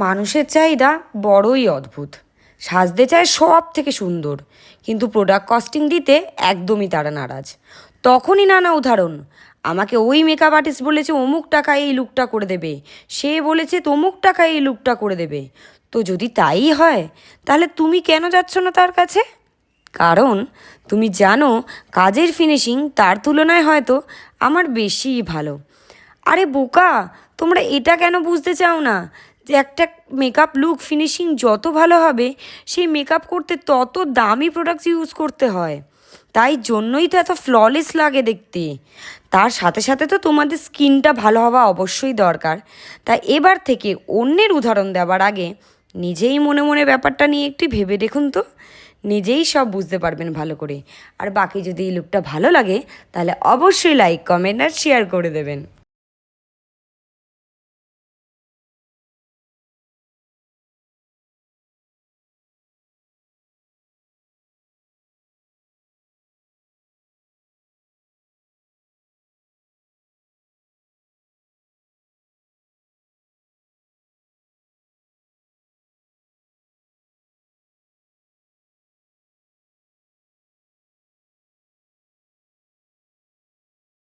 মানুষের চাহিদা বড়ই অদ্ভুত। সাজতে চায় সব থেকে সুন্দর, কিন্তু প্রোডাক্ট কস্টিং দিতে একদমই তারা নারাজ। তখনই নানা উদাহরণ, আমাকে ওই মেকআপ আর্টিস্ট বলেছে অমুক টাকায় এই লুকটা করে দেবে, সে বলেছে তমুক টাকায় এই লুকটা করে দেবে। তো যদি তাই হয়, তাহলে তুমি কেন যাচ্ছ না তার কাছে? কারণ তুমি জানো কাজের ফিনিশিং তার তুলনায় হয়তো আমার বেশিই ভালো। আরে বোকা, তোমরা এটা কেন বুঝতে চাও না যে একটা মেকআপ লুক ফিনিশিং যত ভালো হবে, সেই মেকআপ করতে তত দামি প্রোডাক্টস ইউজ করতে হয়। তাই জন্যই তো এত ফ্ললেস লাগে দেখতে। তার সাথে সাথে তো তোমাদের স্কিনটা ভালো হওয়া অবশ্যই দরকার। তাই এবার থেকে অন্যের উদাহরণ দেওয়ার আগে নিজেই মনে মনে ব্যাপারটা নিয়ে একটু ভেবে দেখুন তো। নিজেই সব বুঝতে পারবেন ভালো করে। আর বাকি যদি এই লুকটা ভালো লাগে, তাহলে অবশ্যই লাইক, কমেন্ট আর শেয়ার করে দেবেন।